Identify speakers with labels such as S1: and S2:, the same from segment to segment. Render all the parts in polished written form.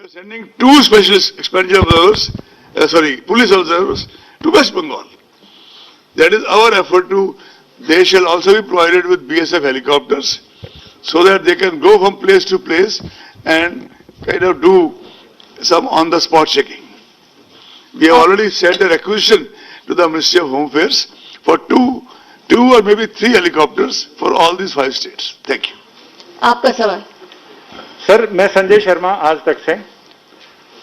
S1: are sending 2 special expenditure observers, police observers to West Bengal. That is our effort to. They shall also be provided with BSF helicopters, so that they can go from place to place and kind of do some on-the-spot checking. We have already sent a requisition to the Ministry of Home Affairs for two or maybe 3 helicopters for all these 5 states. Thank you.
S2: आपका सवाल।
S3: Sir, मैं संजय शर्मा आज तक से।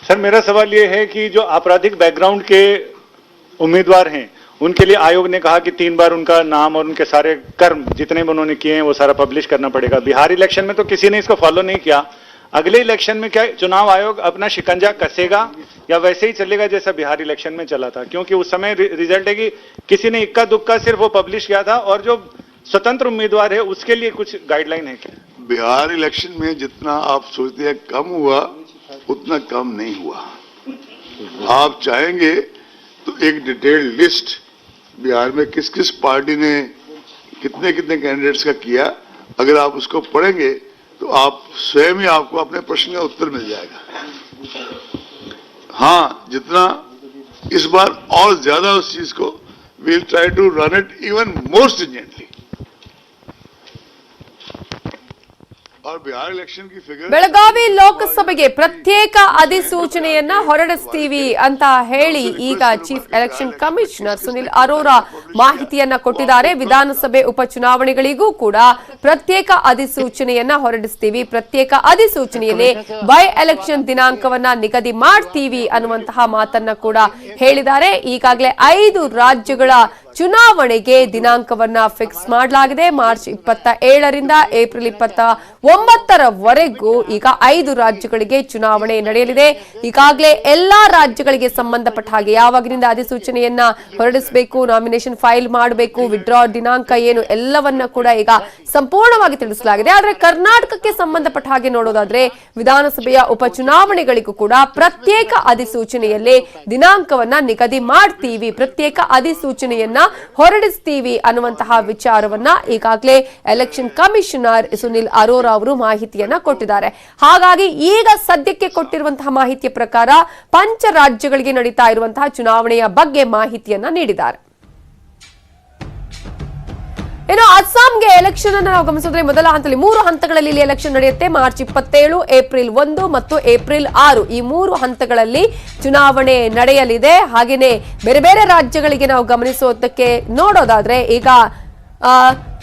S3: Sir, मेरा सवाल ये है कि जो आपराधिक बैकग्राउंड के उम्मीदवार हैं उनके लिए आयोग ने कहा कि 3 बार उनका नाम और उनके सारे कर्म जितने भी उन्होंने किए हैं वो सारा पब्लिश करना पड़ेगा। बिहार इलेक्शन में तो किसी ने इसको फॉलो नहीं किया। अगले इलेक्शन में क्या चुनाव आयोग अपना शिकंजा कसेगा या वैसे ही चलेगा जैसा बिहार इलेक्शन में चला था? क्योंकि उस समय रिजल्ट है कि किसी ने इक्का दुक्का सिर्फ वो पब्लिश किया था और जो स्वतंत्र उम्मीदवार है उसके लिए कुछ गाइडलाइन है क्या?
S1: बिहार इलेक्शन में जितना आप सोचते हैं कम हुआ, उतना कम नहीं हुआ। आप चाहेंगे तो एक डिटेल्ड लिस्ट बिहार में किस किस पार्टी ने कितने कितने कैंडिडेट्स का किया, अगर आप उसको पढ़ेंगे तो आप स्वयं ही आपको अपने प्रश्न का उत्तर मिल जाएगा। हाँ, जितना इस बार और ज्यादा उस चीज को we will try to run it even more stringently. और बिहार इलेक्शन की फिगर
S4: ಬೆಳಗಾವಿ ಲೋಕಸಭೆಗೆ ಪ್ರತ್ಯೇಕ ಅಧಿಸೂಚನೆಯನ್ನ ಹೊರಡಿಸ್ತೀವಿ ಅಂತ ಹೇಳಿ ಈಗ chief election commissioner Sunil Arora ಮಾಹಿತಿಯನ್ನ ಕೊಟ್ಟಿದ್ದಾರೆ. ವಿಧಾನಸಭೆ ಉಪಚುನಾವಣೆಗಳಿಗೂ ಕೂಡ ಪ್ರತ್ಯೇಕ ಅಧಿಸೂಚನೆಯನ್ನ ಹೊರಡಿಸ್ತೀವಿ, ಪ್ರತ್ಯೇಕ ಅಧಿಸೂಚನೆಯಲ್ಲಿ ಬೈ ಎಲೆಕ್ಷನ್ ದಿನಾಂಕವನ್ನ ನಿಗದಿ ಮಾಡ್ತೀವಿ ಅನ್ನುವಂತಹ ಮಾತನ್ನ ಕೂಡ ಹೇಳಿದ್ದಾರೆ. ಈಗಾಗಲೇ 5 ರಾಜ್ಯಗಳ ಚುನಾವಣೆಗೆ ದಿನಾಂಕವನ್ನ ಫಿಕ್ಸ್ ಮಾಡಲಾಗಿದೆ. ಮಾರ್ಚ್ 27ರಿಂದ ಏಪ್ರಿಲ್ 29ರವರೆಗೂ ಈಗ 5 ರಾಜ್ಯಗಳಿಗೆ ಚುನಾವಣೆ ನಡೆಯಲಿದೆ. ಈಗಾಗಲೇ ಎಲ್ಲಾ ರಾಜ್ಯಗಳಿಗೆ ಸಂಬಂಧಪಟ್ಟ ಹಾಗೆ ಯಾವಾಗಿನಿಂದ ಅಧಿಸೂಚನೆಯನ್ನ ಹೊರಡಿಸಬೇಕು, ನಾಮಿನೇಷನ್ ಫೈಲ್ ಮಾಡಬೇಕು, ವಿಡ್ರಾ ದಿನಾಂಕ ಏನು ಎಲ್ಲವನ್ನ ಕೂಡ ಈಗ ಸಂಪೂರ್ಣವಾಗಿ ತಿಳಿಸಲಾಗಿದೆ. ಆದರೆ ಕರ್ನಾಟಕಕ್ಕೆ ಸಂಬಂಧಪಟ್ಟ ಹಾಗೆ ನೋಡೋದಾದ್ರೆ ವಿಧಾನಸಭೆಯ ಉಪಚುನಾವಣೆಗಳಿಗೂ ಕೂಡ ಪ್ರತ್ಯೇಕ ಅಧಿಸೂಚನೆಯಲ್ಲಿ ದಿನಾಂಕವನ್ನ ನಿಗದಿ ಮಾಡ್ತೀವಿ, ಪ್ರತ್ಯೇಕ ಅಧಿಸೂಚನೆಯನ್ನ ಹೊರಡಿಸ್ತೀವಿ ಅನ್ನುವಂತಹ ವಿಚಾರವನ್ನ ಈಗಾಗಲೇ ಎಲೆಕ್ಷನ್ ಕಮಿಷನರ್ ಸುನಿಲ್ ಅರೋರಾ ಅವರು ಮಾಹಿತಿಯನ್ನ ಕೊಟ್ಟಿದ್ದಾರೆ. ಹಾಗಾಗಿ ಈಗ ಸದ್ಯಕ್ಕೆ ಕೊಟ್ಟಿರುವಂತಹ ಮಾಹಿತಿಯ ಪ್ರಕಾರ ಪಂಚ ರಾಜ್ಯಗಳಿಗೆ ನಡೀತಾ ಇರುವಂತಹ ಚುನಾವಣೆಯ ಬಗ್ಗೆ ಮಾಹಿತಿಯನ್ನ ನೀಡಿದ್ದಾರೆ. ಇನ್ನು ಅಸ್ಸಾಂಗೆ ಎಲೆಕ್ಷನ್ ಅನ್ನು ನಾವು ಗಮನಿಸಿದ್ರೆ ಮೊದಲ ಹಂತದಲ್ಲಿ 3 ಹಂತಗಳಲ್ಲಿ ಇಲ್ಲಿ ಎಲೆಕ್ಷನ್ ನಡೆಯುತ್ತೆ. ಮಾರ್ಚ್ 27, ಏಪ್ರಿಲ್ 1 ಮತ್ತು ಏಪ್ರಿಲ್ 6 ಈ 3 ಹಂತಗಳಲ್ಲಿ ಚುನಾವಣೆ ನಡೆಯಲಿದೆ. ಹಾಗೇನೆ ಬೇರೆ ಬೇರೆ ರಾಜ್ಯಗಳಿಗೆ ನಾವು ಗಮನಿಸೋದಕ್ಕೆ ನೋಡೋದಾದ್ರೆ ಈಗ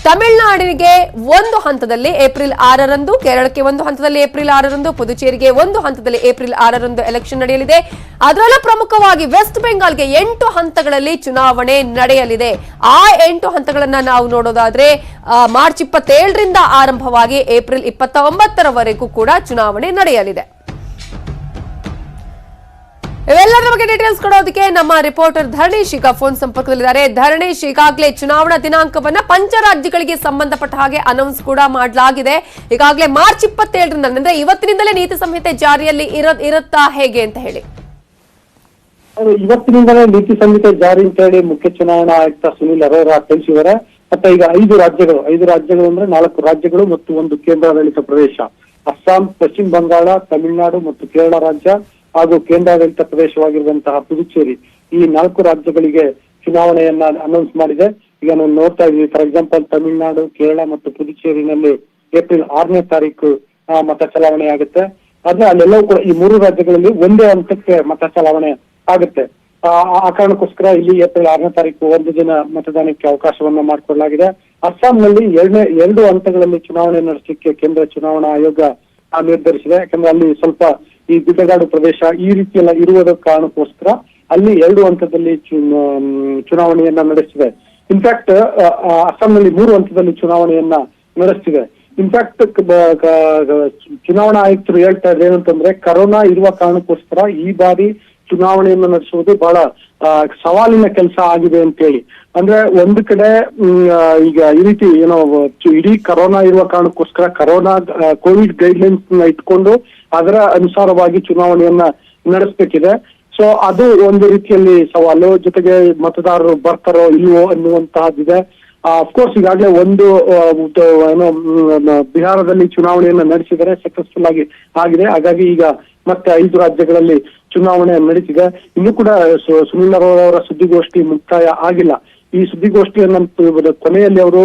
S4: ತಮಿಳುನಾಡಿಗೆ 1 ಹಂತದಲ್ಲಿ ಏಪ್ರಿಲ್ 6ರಂದು, ಕೇರಳಕ್ಕೆ 1 ಹಂತದಲ್ಲಿ ಏಪ್ರಿಲ್ 6ರಂದು, ಪುದುಚೇರಿಗೆ 1 ಹಂತದಲ್ಲಿ ಏಪ್ರಿಲ್ 6ರಂದು ಎಲೆಕ್ಷನ್ ನಡೆಯಲಿದೆ. ಅದರಲ್ಲೂ ಪ್ರಮುಖವಾಗಿ ವೆಸ್ಟ್ ಬೆಂಗಾಲ್ಗೆ 8 ಹಂತಗಳಲ್ಲಿ ಚುನಾವಣೆ ನಡೆಯಲಿದೆ. ಆ 8 ಹಂತಗಳನ್ನ ನಾವು ನೋಡೋದಾದ್ರೆ ಮಾರ್ಚ್ 27ರಿಂದ ಆರಂಭವಾಗಿ ಏಪ್ರಿಲ್ 29ರವರೆಗೂ ಕೂಡ ಚುನಾವಣೆ ನಡೆಯಲಿದೆ. ಇವೆಲ್ಲರ ಬಗ್ಗೆ ಡೀಟೇಲ್ಸ್ ಕೊಡೋದಕ್ಕೆ ನಮ್ಮ ರಿಪೋರ್ಟರ್ ಧರಣೇಶ್ ಈಗ ಫೋನ್ ಸಂಪರ್ಕದಲ್ಲಿದ್ದಾರೆ. ಧರಣೇಶ್, ಈಗಾಗಲೇ ಚುನಾವಣಾ ದಿನಾಂಕವನ್ನ ಪಂಚ ರಾಜ್ಯಗಳಿಗೆ ಸಂಬಂಧಪಟ್ಟ ಹಾಗೆ ಅನೌನ್ಸ್ ಕೂಡ ಮಾಡಲಾಗಿದೆ. ಈಗಾಗಲೇ ಮಾರ್ಚ್ 27ರಿಂದ ಅಂದ್ರೆ ಇವತ್ತಿನಿಂದಲೇ ನೀತಿ ಸಂಹಿತೆ ಜಾರಿಯಲ್ಲಿ ಇರುತ್ತಾ ಹೇಗೆ ಅಂತ ಹೇಳಿ?
S5: ಇವತ್ತಿನಿಂದಲೇ ನೀತಿ ಸಂಹಿತೆ ಜಾರಿ ಅಂತ ಹೇಳಿ ಮುಖ್ಯ ಚುನಾವಣಾ ಆಯುಕ್ತ ಸುನಿಲ್ ಅರೋರಾ ತಿಳಿಸಿದ್ದಾರೆ. ಮತ್ತೆ ಈಗ 5 ರಾಜ್ಯಗಳು ಅಂದ್ರೆ 4 ರಾಜ್ಯಗಳು ಮತ್ತು 1 ಕೇಂದ್ರಾಡಳಿತ ಪ್ರದೇಶ, ಅಸ್ಸಾಂ, ಪಶ್ಚಿಮ ಬಂಗಾಳ, ತಮಿಳುನಾಡು ಮತ್ತು ಕೇರಳ ರಾಜ್ಯ ಹಾಗೂ ಕೇಂದ್ರಾಡಳಿತ ಪ್ರದೇಶವಾಗಿರುವಂತಹ ಪುದುಚೇರಿ, ಈ 4 ರಾಜ್ಯಗಳಿಗೆ ಚುನಾವಣೆಯನ್ನ ಅನೌನ್ಸ್ ಮಾಡಿದೆ. ಈಗ ನಾವು ನೋಡ್ತಾ ಇದೀವಿ, ಫಾರ್ ಎಕ್ಸಾಂಪಲ್ ತಮಿಳುನಾಡು, ಕೇರಳ ಮತ್ತು ಪುದುಚೇರಿನಲ್ಲಿ ಏಪ್ರಿಲ್ 6ನೇ ತಾರೀಕು ಮತ ಚಲಾವಣೆ ಆಗುತ್ತೆ. ಆದ್ರೆ ಅಲ್ಲೆಲ್ಲವೂ ಕೂಡ ಈ 3 ರಾಜ್ಯಗಳಲ್ಲಿ ಒಂದೇ ಹಂತಕ್ಕೆ ಮತ ಚಲಾವಣೆ ಆಗುತ್ತೆ. ಆ ಕಾರಣಕ್ಕೋಸ್ಕರ ಇಲ್ಲಿ ಏಪ್ರಿಲ್ 6ನೇ ತಾರೀಕು 1 ದಿನ ಮತದಾನಕ್ಕೆ ಅವಕಾಶವನ್ನ ಮಾಡಿಕೊಳ್ಳಲಾಗಿದೆ. ಅಸ್ಸಾಂನಲ್ಲಿ 2 ಹಂತಗಳಲ್ಲಿ ಚುನಾವಣೆ ನಡೆಸಲಿಕ್ಕೆ ಕೇಂದ್ರ ಚುನಾವಣಾ ಆಯೋಗ ನಿರ್ಧರಿಸಿದೆ. ಯಾಕಂದ್ರೆ ಅಲ್ಲಿ ಸ್ವಲ್ಪ ಈ ಗುಡ್ಡಗಾಡು ಪ್ರದೇಶ ಈ ರೀತಿ ಎಲ್ಲ ಇರುವುದ ಕಾರಣಕ್ಕೋಸ್ಕರ ಅಲ್ಲಿ 2 ಹಂತದಲ್ಲಿ ಚುನಾವಣೆಯನ್ನ ನಡೆಸಿದೆ. ಇನ್ಫ್ಯಾಕ್ಟ್ ಅಸ್ಸಾಂನಲ್ಲಿ 3 ಹಂತದಲ್ಲಿ ಚುನಾವಣೆಯನ್ನ ನಡೆಸ್ತಿದೆ. ಇನ್ಫ್ಯಾಕ್ಟ್ ಚುನಾವಣಾ ಆಯುಕ್ತರು ಹೇಳ್ತಾ ಇದ್ದಾರೆ ಏನಂತಂದ್ರೆ, ಕರೋನಾ ಇರುವ ಕಾರಣಕ್ಕೋಸ್ಕರ ಈ ಬಾರಿ ಚುನಾವಣೆಯನ್ನು ನಡೆಸುವುದು ಬಹಳ ಸವಾಲಿನ ಕೆಲಸ ಆಗಿದೆ ಅಂತ ಹೇಳಿ. ಅಂದ್ರೆ ಒಂದು ಕಡೆ ಈಗ ಈ ರೀತಿ ಏನೋ ಇಡೀ ಕರೋನಾ ಇರುವ ಕಾರಣಕ್ಕೋಸ್ಕರ ಕೋವಿಡ್ ಗೈಡ್ಲೈನ್ಸ್ ಇಟ್ಕೊಂಡು ಅದರ ಅನುಸಾರವಾಗಿ ಚುನಾವಣೆಯನ್ನ ನಡೆಸಬೇಕಿದೆ. ಸೊ ಅದು ಒಂದು ರೀತಿಯಲ್ಲಿ ಸವಾಲು. ಜೊತೆಗೆ ಮತದಾರರು ಬರ್ತಾರೋ ಇಲ್ವೋ ಅನ್ನುವಂತಹದ್ದಿದೆ. ಅಫ್ಕೋರ್ಸ್ ಈಗಾಗಲೇ ಒಂದು ಬಿಹಾರದಲ್ಲಿ ಚುನಾವಣೆಯನ್ನ ನಡೆಸಿದರೆ ಸಕ್ಸಸ್ಫುಲ್ ಆಗಿದೆ. ಹಾಗಾಗಿ ಈಗ ಮತ್ತೆ 5 ರಾಜ್ಯಗಳಲ್ಲಿ ಚುನಾವಣೆ ನಡೀತಿದೆ. ಇನ್ನು ಕೂಡ ಸುನಿಲ್ ಅರೋರಾ ಅವರ ಸುದ್ದಿಗೋಷ್ಠಿ ಮುಕ್ತಾಯ ಆಗಿಲ್ಲ. ಈ ಸುದ್ದಿಗೋಷ್ಠಿಯ ಕೊನೆಯಲ್ಲಿ ಅವರು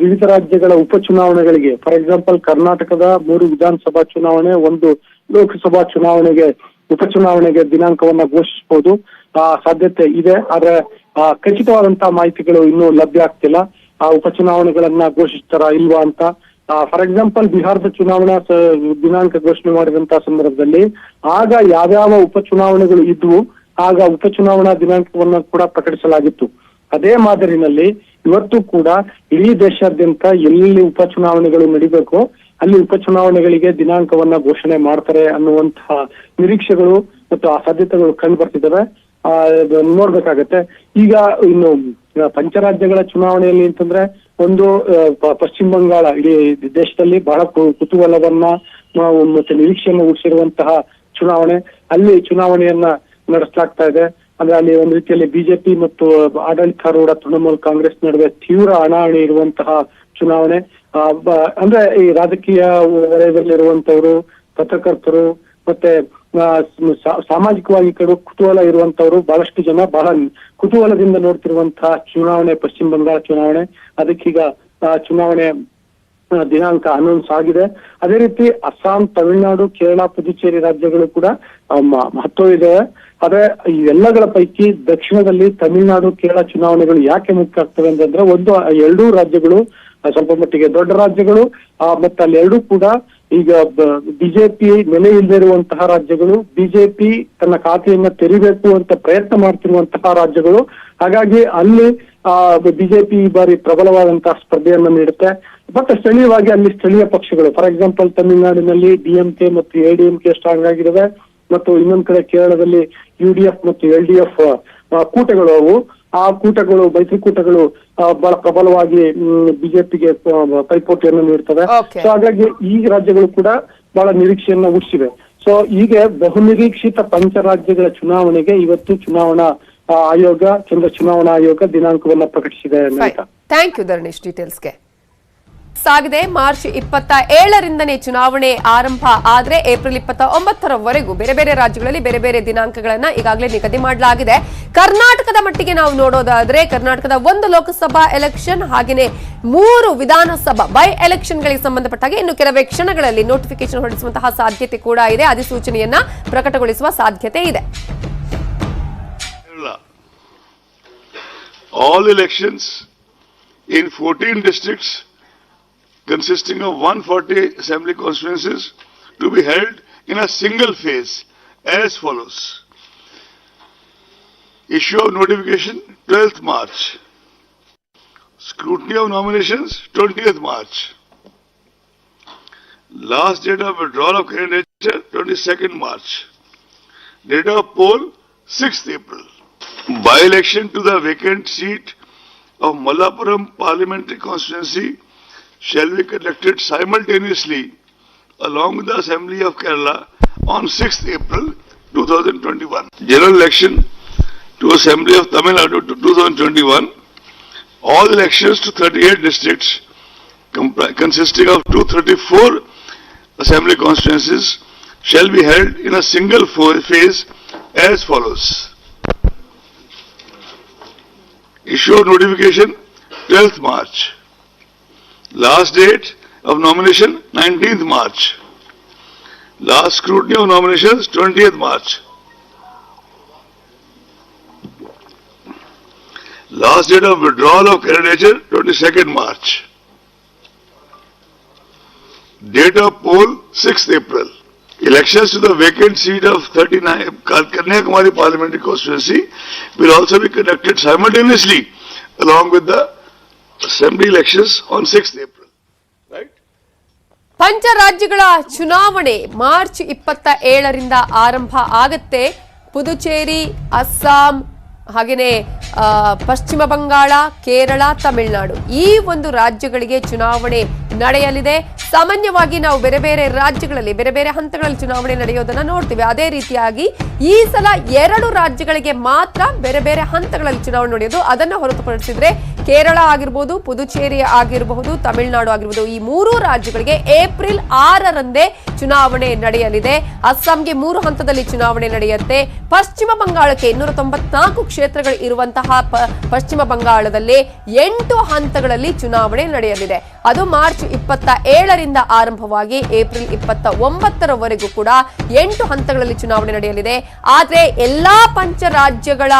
S5: ವಿವಿಧ ರಾಜ್ಯಗಳ ಉಪಚುನಾವಣೆಗಳಿಗೆ, ಫಾರ್ ಎಕ್ಸಾಂಪಲ್ ಕರ್ನಾಟಕದ 3 ವಿಧಾನಸಭಾ ಚುನಾವಣೆ, 1 ಲೋಕಸಭಾ ಚುನಾವಣೆಗೆ ಉಪಚುನಾವಣೆಗೆ ದಿನಾಂಕವನ್ನ ಘೋಷಿಸಬಹುದು ಸಾಧ್ಯತೆ ಇದೆ. ಆದ್ರೆ ಖಚಿತವಾದಂತಹ ಮಾಹಿತಿಗಳು ಇನ್ನೂ ಲಭ್ಯ ಆಗ್ತಿಲ್ಲ. ಆ ಉಪಚುನಾವಣೆಗಳನ್ನ ಘೋಷಿಸ್ತಾರ ಇಲ್ವಾ ಅಂತ. ಫಾರ್ ಎಕ್ಸಾಂಪಲ್ ಬಿಹಾರದ ಚುನಾವಣಾ ದಿನಾಂಕ ಘೋಷಣೆ ಮಾಡಿದಂತಹ ಸಂದರ್ಭದಲ್ಲಿ ಆಗ ಯಾವ್ಯಾವ ಉಪಚುನಾವಣೆಗಳು ಇದ್ವು, ಆಗ ಉಪಚುನಾವಣಾ ದಿನಾಂಕವನ್ನ ಕೂಡ ಪ್ರಕಟಿಸಲಾಗಿತ್ತು. ಅದೇ ಮಾದರಿನಲ್ಲಿ ಇವತ್ತು ಕೂಡ ಇಡೀ ದೇಶಾದ್ಯಂತ ಎಲ್ಲಿ ಉಪಚುನಾವಣೆಗಳು ನಡಿಬೇಕು ಅಲ್ಲಿ ಉಪಚುನಾವಣೆಗಳಿಗೆ ದಿನಾಂಕವನ್ನ ಘೋಷಣೆ ಮಾಡ್ತಾರೆ ಅನ್ನುವಂತಹ ನಿರೀಕ್ಷೆಗಳು ಮತ್ತು ಆ ಸಾಧ್ಯತೆಗಳು ಕಂಡು ಬರ್ತಿದ್ದಾವೆ. ನೋಡ್ಬೇಕಾಗತ್ತೆ. ಈಗ ಇನ್ನು ಪಂಚರಾಜ್ಯಗಳ ಚುನಾವಣೆಯಲ್ಲಿ ಅಂತಂದ್ರೆ ಒಂದು ಪಶ್ಚಿಮ ಬಂಗಾಳ ಇಡೀ ದೇಶದಲ್ಲಿ ಬಹಳ ಕುತೂಹಲವನ್ನ ಮತ್ತೆ ನಿರೀಕ್ಷೆಯನ್ನು ಹುಟ್ಟಿಸಿರುವಂತಹ ಚುನಾವಣೆ. ಅಲ್ಲಿ ಚುನಾವಣೆಯನ್ನ ನಡೆಸಲಾಗ್ತಾ ಇದೆ. ಅಂದ್ರೆ ಅಲ್ಲಿ ಒಂದು ರೀತಿಯಲ್ಲಿ ಬಿಜೆಪಿ ಮತ್ತು ಆಡಳಿತಾರೂಢ ತೃಣಮೂಲ ಕಾಂಗ್ರೆಸ್ ನಡುವೆ ತೀವ್ರ ಹಣಾಹಣಿ ಇರುವಂತಹ ಚುನಾವಣೆ. ಅಂದ್ರೆ ಈ ರಾಜಕೀಯ ವಲಯದಲ್ಲಿರುವಂತವ್ರು, ಪತ್ರಕರ್ತರು ಮತ್ತೆ ಸಾಮಾಜಿಕವಾಗಿ ಕುತೂಹಲ ಇರುವಂತವ್ರು ಬಹಳಷ್ಟು ಜನ ಬಹಳ ಕುತೂಹಲದಿಂದ ನೋಡ್ತಿರುವಂತಹ ಚುನಾವಣೆ ಪಶ್ಚಿಮ ಬಂಗಾಳ ಚುನಾವಣೆ. ಅದಕ್ಕೀಗ ಚುನಾವಣೆ ದಿನಾಂಕ ಅನೌನ್ಸ್ ಆಗಿದೆ. ಅದೇ ರೀತಿ ಅಸ್ಸಾಂ, ತಮಿಳುನಾಡು, ಕೇರಳ, ಪುದುಚೇರಿ ರಾಜ್ಯಗಳು ಕೂಡ ಮಹತ್ವವಿದೆ. ಆದ್ರೆ ಇವೆಲ್ಲಗಳ ಪೈಕಿ ದಕ್ಷಿಣದಲ್ಲಿ ತಮಿಳುನಾಡು, ಕೇರಳ ಚುನಾವಣೆಗಳು ಯಾಕೆ ಮುಖ್ಯ ಆಗ್ತವೆ ಅಂತಂದ್ರೆ, ಒಂದು 2 ರಾಜ್ಯಗಳು ಸ್ವಲ್ಪ ಮಟ್ಟಿಗೆ ದೊಡ್ಡ ರಾಜ್ಯಗಳು, ಮತ್ತೆ ಅಲ್ಲಿ 2 ಕೂಡ ಈಗ ಬಿಜೆಪಿ ನೆಲೆ ಇಲ್ಲದೆ ಇರುವಂತಹ ರಾಜ್ಯಗಳು, ಬಿಜೆಪಿ ತನ್ನ ಖಾತೆಯನ್ನ ತೆರಿಬೇಕು ಅಂತ ಪ್ರಯತ್ನ ಮಾಡ್ತಿರುವಂತಹ ರಾಜ್ಯಗಳು. ಹಾಗಾಗಿ ಅಲ್ಲಿ ಬಿಜೆಪಿ ಈ ಬಾರಿ ಪ್ರಬಲವಾದಂತಹ ಸ್ಪರ್ಧೆಯನ್ನ ನೀಡುತ್ತೆ. ಮತ್ತೆ ಸ್ಥಳೀಯವಾಗಿ ಅಲ್ಲಿ ಸ್ಥಳೀಯ ಪಕ್ಷಗಳು, ಫಾರ್ ಎಕ್ಸಾಂಪಲ್ ತಮಿಳುನಾಡಿನಲ್ಲಿ ಡಿಎಂಕೆ ಮತ್ತು ಎಡಿಎಂಕೆ ಸ್ಟ್ರಾಂಗ್ ಆಗಿದ್ದಾವೆ. ಮತ್ತು ಇನ್ನೊಂದ್ ಕಡೆ ಕೇರಳದಲ್ಲಿ ಯುಡಿಎಫ್ ಮತ್ತು ಎಲ್ಡಿಎಫ್ ಕೂಟಗಳು ಅವು. ಆ ಕೂಟಗಳು, ಮೈತ್ರಿಕೂಟಗಳು ಬಹಳ ಪ್ರಬಲವಾಗಿ ಬಿಜೆಪಿಗೆ ಪೈಪೋಟಿಯನ್ನು ನೀಡ್ತವೆ. ಸೊ ಹಾಗಾಗಿ ಈ ರಾಜ್ಯಗಳು ಕೂಡ ಬಹಳ ನಿರೀಕ್ಷೆಯನ್ನ ಹುಟ್ಟಿಸಿವೆ. ಸೊ ಹೀಗೆ ಬಹುನಿರೀಕ್ಷಿತ ಪಂಚರಾಜ್ಯಗಳ ಚುನಾವಣೆಗೆ ಇವತ್ತು ಚುನಾವಣಾ ಆಯೋಗ, ಕೇಂದ್ರ ಚುನಾವಣಾ ಆಯೋಗ ದಿನಾಂಕವನ್ನ ಪ್ರಕಟಿಸಿದೆ.
S4: ಥ್ಯಾಂಕ್ ಯು ಧರಣೇಶ್ ಡೀಟೇಲ್ಸ್ಗೆ. ಸಾಗಿದೆ ಮಾರ್ಚ್ 27ರಿಂದನೇ ಚುನಾವಣೆ ಆರಂಭ ಆದ್ರೆ ಏಪ್ರಿಲ್ 29ರವರೆಗೂ ಬೇರೆ ಬೇರೆ ರಾಜ್ಯಗಳಲ್ಲಿ ಬೇರೆ ಬೇರೆ ದಿನಾಂಕಗಳನ್ನ ಈಗಾಗಲೇ ನಿಗದಿ ಮಾಡಲಾಗಿದೆ. ಕರ್ನಾಟಕದ ಮಟ್ಟಿಗೆ ನಾವು ನೋಡೋದಾದ್ರೆ ಕರ್ನಾಟಕದ 1 ಲೋಕಸಭಾ ಎಲೆಕ್ಷನ್ ಹಾಗೆಯೇ 3 ವಿಧಾನಸಭಾ ಬೈ ಎಲೆಕ್ಷನ್ಗಳಿಗೆ ಸಂಬಂಧಪಟ್ಟ ಹಾಗೆ ಇನ್ನು ಕೆಲವೇ ಕ್ಷಣಗಳಲ್ಲಿ ನೋಟಿಫಿಕೇಶನ್ ಹೊರಡಿಸುವಂತಹ ಸಾಧ್ಯತೆ ಕೂಡ ಇದೆ. ಅಧಿಸೂಚನೆಯನ್ನ ಪ್ರಕಟಗೊಳಿಸುವ ಸಾಧ್ಯತೆ ಇದೆ.
S1: All elections in 14 districts consisting of 140 assembly constituencies to be held in a single phase as follows. Issue of notification 12th March. Scrutiny of nominations 20th March. Last date of withdrawal of candidature 22nd March. Date of poll 6th April. By-election to the vacant seat of Malappuram Parliamentary Constituency shall be conducted simultaneously along with the Assembly of Kerala on 6th April 2021. General election to Assembly of Tamil Nadu to 2021. All elections to 38 districts consisting of 234 Assembly constituencies shall be held in a single phase as follows. Issue of notification 12th March. Last date of nomination 19th March. Last scrutiny of nominations 20th March. Last date of withdrawal of candidature 22nd March. Date of poll 6th April. Elections to the vacant seat of 39 Kanyakumari Parliamentary Constituency will also be conducted simultaneously along with the Assembly elections on 6th April. Right?
S4: ಪಂಚರಾಜ್ಯಗಳ ಚುನಾವಣೆ March 27ರಿಂದ ಆರಂಭ ಆಗುತ್ತೆ. ಪುದುಚೇರಿ, ಅಸ್ಸಾಂ ಹಾಗೆಯೇ ಪಶ್ಚಿಮ ಬಂಗಾಳ, ಕೇರಳ, ತಮಿಳುನಾಡು ಈ ಒಂದು ರಾಜ್ಯಗಳಿಗೆ ಚುನಾವಣೆ ನಡೆಯಲಿದೆ. ಸಾಮಾನ್ಯವಾಗಿ ನಾವು ಬೇರೆ ಬೇರೆ ರಾಜ್ಯಗಳಲ್ಲಿ ಬೇರೆ ಬೇರೆ ಹಂತಗಳಲ್ಲಿ ಚುನಾವಣೆ ನಡೆಯೋದನ್ನ ನೋಡ್ತೀವಿ. ಅದೇ ರೀತಿಯಾಗಿ ಈ ಸಲ 2 ರಾಜ್ಯಗಳಿಗೆ ಮಾತ್ರ ಬೇರೆ ಬೇರೆ ಹಂತಗಳಲ್ಲಿ ಚುನಾವಣೆ ನಡೆಯೋದು. ಅದನ್ನು ಹೊರತುಪಡಿಸಿದ್ರೆ ಕೇರಳ ಆಗಿರಬಹುದು, ಪುದುಚೇರಿ ಆಗಿರಬಹುದು, ತಮಿಳುನಾಡು ಆಗಿರಬಹುದು, ಈ 3 ರಾಜ್ಯಗಳಿಗೆ ಏಪ್ರಿಲ್ 6ರಂದೇ ಚುನಾವಣೆ ನಡೆಯಲಿದೆ. ಅಸ್ಸಾಂಗೆ 3 ಹಂತದಲ್ಲಿ ಚುನಾವಣೆ ನಡೆಯುತ್ತೆ. ಪಶ್ಚಿಮ ಬಂಗಾಳಕ್ಕೆ 294 ಕ್ಷೇತ್ರಗಳು ಇರುವಂತಹ ಪಶ್ಚಿಮ ಬಂಗಾಳದಲ್ಲಿ 8 ಹಂತಗಳಲ್ಲಿ ಚುನಾವಣೆ ನಡೆಯಲಿದೆ. ಅದು ಮಾರ್ಚ್ 27ರಿಂದ ಆರಂಭವಾಗಿ ಏಪ್ರಿಲ್ 29ರವರೆಗೂ ಕೂಡ 8 ಹಂತಗಳಲ್ಲಿ ಚುನಾವಣೆ ನಡೆಯಲಿದೆ. ಆದ್ರೆ ಎಲ್ಲಾ ಪಂಚ ರಾಜ್ಯಗಳ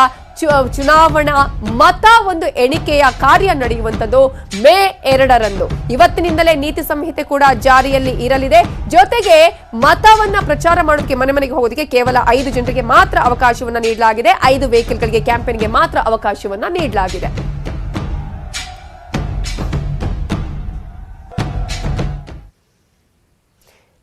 S4: ಚುನಾವಣಾ ಮತ ಒಂದು ಎಣಿಕೆಯ ಕಾರ್ಯ ನಡೆಯುವಂತದ್ದು ಮೇ 2ರಂದು. ಇವತ್ತಿನಿಂದಲೇ ನೀತಿ ಸಂಹಿತೆ ಕೂಡ ಜಾರಿಯಲ್ಲಿ ಇರಲಿದೆ. ಜೊತೆಗೆ ಮತವನ್ನ ಪ್ರಚಾರ ಮಾಡೋದಕ್ಕೆ ಮನೆ ಮನೆಗೆ ಹೋಗೋದಕ್ಕೆ ಕೇವಲ 5 ಜನರಿಗೆ ಮಾತ್ರ ಅವಕಾಶವನ್ನ ನೀಡಲಾಗಿದೆ. 5 ವೆಹಿಕಲ್ಗಳಿಗೆ ಕ್ಯಾಂಪೇನ್ಗೆ ಮಾತ್ರ ಅವಕಾಶವನ್ನ ನೀಡಲಾಗಿದೆ.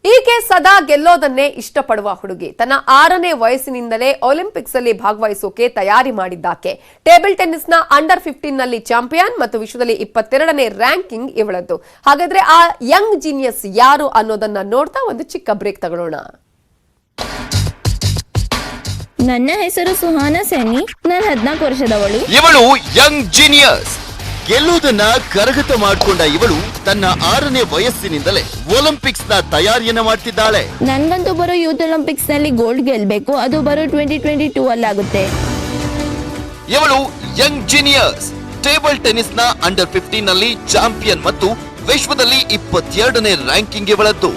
S4: ಈಕೆ ಸದಾ ಗೆಲ್ಲೋದನ್ನೇ ಇಷ್ಟಪಡುವ ಹುಡುಗಿ. ತನ್ನ 6ನೇ ವಯಸ್ಸಿನಿಂದಲೇ ಒಲಿಂಪಿಕ್ಸ್ ಅಲ್ಲಿ ಭಾಗವಹಿಸೋಕೆ ತಯಾರಿ ಮಾಡಿದ್ದಾಕೆ. ಟೇಬಲ್ ಟೆನ್ನಿಸ್ನ ಅಂಡರ್ 15 ನಲ್ಲಿ ಚಾಂಪಿಯನ್ ಮತ್ತು ವಿಶ್ವದಲ್ಲಿ 22ನೇ ರ್ಯಾಂಕಿಂಗ್ ಇವಳದ್ದು. ಹಾಗಾದ್ರೆ ಆ ಯಂಗ್ ಜೀನಿಯಸ್ ಯಾರು ಅನ್ನೋದನ್ನ ನೋಡ್ತಾ ಒಂದು ಚಿಕ್ಕ ಬ್ರೇಕ್ ತಗೊಳ್ಳೋಣ.
S2: ನನ್ನ ಹೆಸರು ಸುಹಾನಾ ಸೈನಿ. ನಾನು 14 ವರ್ಷದವಳು.
S6: ಇವಳು ಯಂಗ್ ಜೀನಿಯಸ್. ಗೆಲ್ಲುವುದನ್ನ ಕರಗತ ಮಾಡಿಕೊಂಡ ಇವಳು ತನ್ನ 6ನೇ ವಯಸ್ಸಿನಿಂದಲೇ ಒಲಿಂಪಿಕ್ಸ್ ನ ತಯಾರಿಯನ್ನ ಮಾಡ್ತಿದ್ದಾಳೆ.
S2: ನನ್ಗಂತೂ ಬರೋ ಯೂತ್ ಒಲಿಂಪಿಕ್ಸ್ ನಲ್ಲಿ ಗೋಲ್ಡ್ ಗೆಲ್ಬೇಕು. ಅದು ಬರೋ 2022 ಅಲ್ಲಾಗುತ್ತೆ.
S6: ಇವಳು ಯಂಗ್ ಜೀನಿಯಸ್. ಟೇಬಲ್ ಟೆನ್ನಿಸ್ ನ ಅಂಡರ್ 15 ನಲ್ಲಿ ಚಾಂಪಿಯನ್ ಮತ್ತು ವಿಶ್ವದಲ್ಲಿ 22ನೇ ರ್ಯಾಂಕಿಂಗ್ ಇವಳದ್ದು.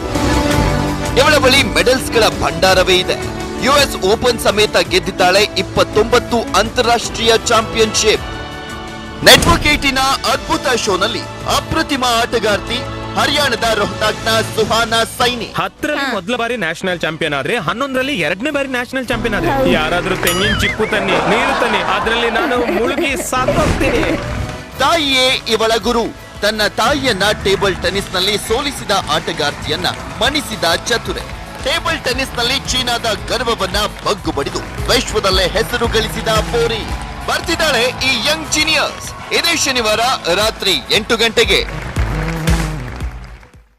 S6: ಇವಳ ಬಳಿ ಮೆಡಲ್ಸ್ ಗಳ ಭಂಡಾರವೇ ಇದೆ. US ಓಪನ್ ಸಮೇತ ಗೆದ್ದಿದ್ದಾಳೆ 29 ಅಂತಾರಾಷ್ಟ್ರೀಯ ಚಾಂಪಿಯನ್ಶಿಪ್. ನೆಟ್ವರ್ಕ್ 18ನ ಅದ್ಭುತ ಶೋನಲ್ಲಿ ಅಪ್ರತಿಮ ಆಟಗಾರ್ತಿ ಹರಿಯಾಣದ ರೋಹ್ತಾಕ್ನ ಸುಹಾನಾ ಸೈನಿ.
S7: 10ರಲ್ಲಿ ಮೊದಲ ಬಾರಿ ನ್ಯಾಷನಲ್ ಚಾಂಪಿಯನ್ ಆದ್ರೆ 11ರಲ್ಲಿ 2ನೇ ಬಾರಿ ನ್ಯಾಷನಲ್ ಚಾಂಪಿಯನ್ ಆದ್ರೆ. ಯಾರಾದ್ರೂ ತೆಂಗಿನ ಚಿಪ್ಪು ತನ್ನಿ, ನೀರು ತನ್ನಿ, ಅದ್ರಲ್ಲಿ ನಾನು ಮುಳುಗಿ ಸಾಕೋಗ್ತೀನಿ.
S6: ತಾಯಿಯೇ ಇವಳ ಗುರು. ತನ್ನ ತಾಯಿಯನ್ನ ಟೇಬಲ್ ಟೆನ್ನಿಸ್ ನಲ್ಲಿ ಸೋಲಿಸಿದ ಆಟಗಾರ್ತಿಯನ್ನ ಮಣಿಸಿದ ಚತುರೆ. ಟೇಬಲ್ ಟೆನ್ನಿಸ್ ನಲ್ಲಿ ಚೀನಾದ ಗರ್ವವನ್ನ ಬಗ್ಗು ಬಡಿದು ವಿಶ್ವದಲ್ಲೇ ಹೆಸರು ಗಳಿಸಿದ ಬೋರಿ. ಬರ್ತಿದ್ದಾಳೆ ಈ ಯಂಗ್ ಜೀನಿಯಸ್. ಇದೇ ಶನಿವಾರ ರಾತ್ರಿ 8 ಗಂಟೆಗೆ